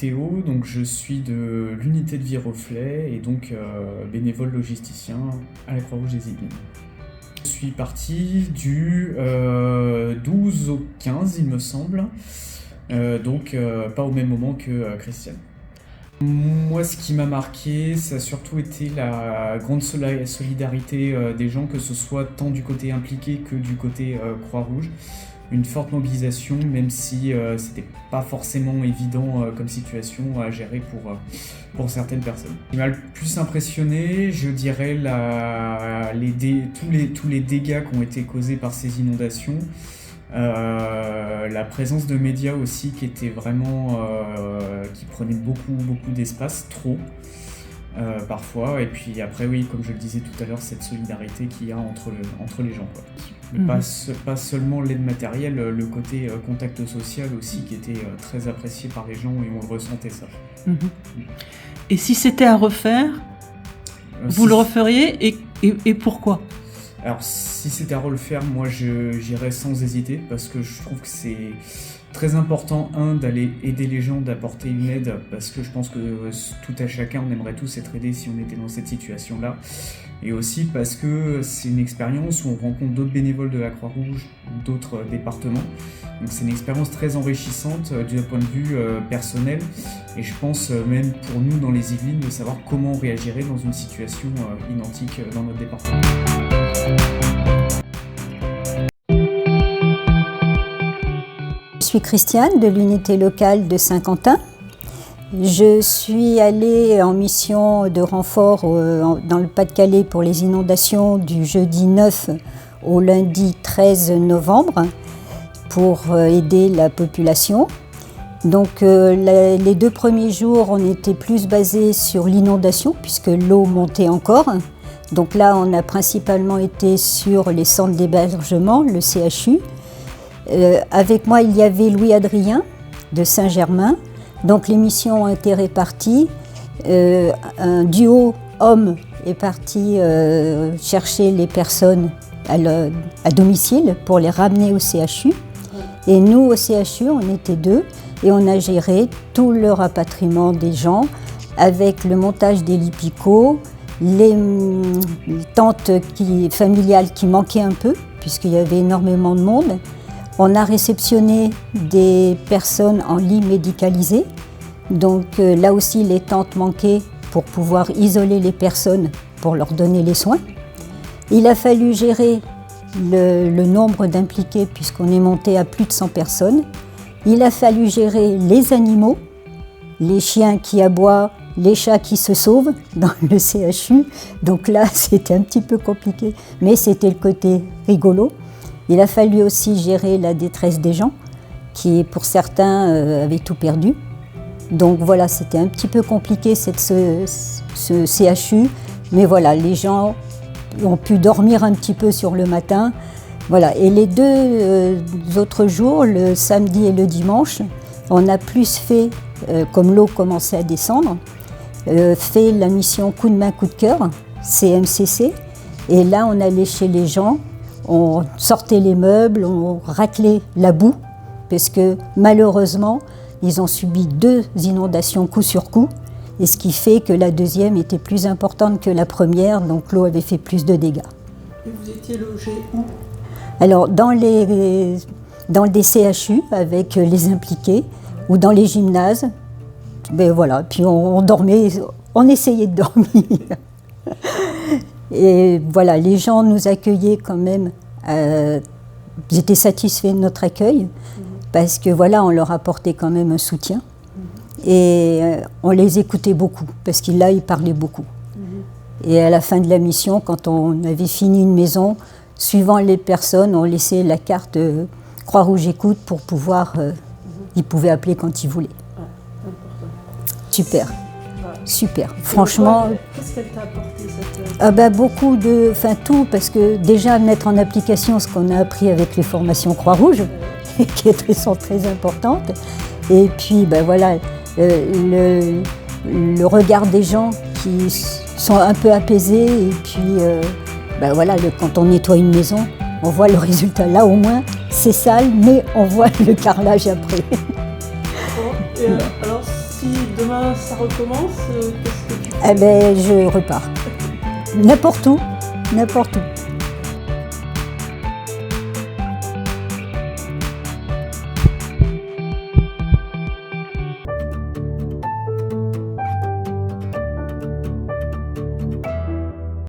Théo, donc je suis de l'unité de vie Reflet et donc bénévole logisticien à la Croix-Rouge des Yvelines. Je suis parti du 12 au 15, il me semble, donc pas au même moment que Christiane. Moi, ce qui m'a marqué, ça a surtout été la grande solidarité des gens, que ce soit tant du côté impliqué que du côté Croix-Rouge. Une forte mobilisation, même si c'était pas forcément évident comme situation à gérer pour certaines personnes. Ce qui m'a le plus impressionné, je dirais tous les dégâts qui ont été causés par ces inondations. La présence de médias aussi qui était vraiment qui prenait beaucoup d'espace, trop parfois, et puis après oui, comme je le disais tout à l'heure, cette solidarité qu'il y a entre les gens, quoi. Pas seulement l'aide matérielle, le côté contact social aussi qui était très apprécié par les gens, et on ressentait ça. Et si c'était à refaire, vous le referiez, et pourquoi ? Alors, si c'était à refaire, moi j'irais sans hésiter, parce que je trouve que c'est très important, d'aller aider les gens, d'apporter une aide, parce que je pense que tout à chacun, on aimerait tous être aidés si on était dans cette situation-là. Et aussi parce que c'est une expérience où on rencontre d'autres bénévoles de la Croix-Rouge, d'autres départements. Donc c'est une expérience très enrichissante d'un point de vue personnel. Et je pense même pour nous dans les Yvelines de savoir comment on réagirait dans une situation identique dans notre département. Je suis Christiane de l'unité locale de Saint-Quentin. Je suis allée en mission de renfort dans le Pas-de-Calais pour les inondations du jeudi 9 au lundi 13 novembre pour aider la population. Donc les 2 premiers jours, on était plus basés sur l'inondation puisque l'eau montait encore. Donc là, on a principalement été sur les centres d'hébergement, le CHU. Avec moi, il y avait Louis-Adrien de Saint-Germain. Donc les missions ont été réparties. Un duo homme est parti chercher les personnes à domicile pour les ramener au CHU. Et nous, au CHU, on était 2 et on a géré tout le rapatriement des gens avec le montage des lits picots, les tentes familiales qui manquaient un peu puisqu'il y avait énormément de monde. On a réceptionné des personnes en lit médicalisé. Donc là aussi, les tentes manquaient pour pouvoir isoler les personnes pour leur donner les soins. Il a fallu gérer le nombre d'impliqués puisqu'on est monté à plus de 100 personnes. Il a fallu gérer les animaux, les chiens qui aboient, les chats qui se sauvent dans le CHU. Donc là, c'était un petit peu compliqué, mais c'était le côté rigolo. Il a fallu aussi gérer la détresse des gens, qui pour certains avaient tout perdu. Donc voilà, c'était un petit peu compliqué ce CHU, mais voilà, les gens ont pu dormir un petit peu sur le matin. Voilà. Et les 2 autres jours, le samedi et le dimanche, on a plus fait, comme l'eau commençait à descendre, fait la mission coup de main, coup de cœur, CMCC. Et là, on allait chez les gens, on sortait les meubles, on raclait la boue, parce que malheureusement, ils ont subi 2 inondations coup sur coup, et ce qui fait que la deuxième était plus importante que la première, donc l'eau avait fait plus de dégâts. Et vous étiez logés où ? Alors, dans des CHU avec les impliqués, ou dans les gymnases. Ben voilà, puis on dormait, on essayait de dormir. Et voilà, les gens nous accueillaient quand même, ils étaient satisfaits de notre accueil, parce que voilà, on leur apportait quand même un soutien. Et on les écoutait beaucoup, parce qu'ils parlaient beaucoup. Et à la fin de la mission, quand on avait fini une maison, suivant les personnes, on laissait la carte Croix-Rouge Écoute pour pouvoir, ils pouvaient appeler quand ils voulaient. Super. Super. Franchement. Qu'est-ce qu'elle t'a apporté cette... Beaucoup tout, parce que déjà mettre en application ce qu'on a appris avec les formations Croix-Rouge, qui sont très importantes, et puis voilà, le regard des gens qui sont un peu apaisés, et puis voilà, quand on nettoie une maison, on voit le résultat. Là au moins, c'est sale, mais on voit le carrelage après. Bon, et alors si demain ça recommence, qu'est-ce que tu fais? Eh ben, je repars. N'importe où, n'importe où.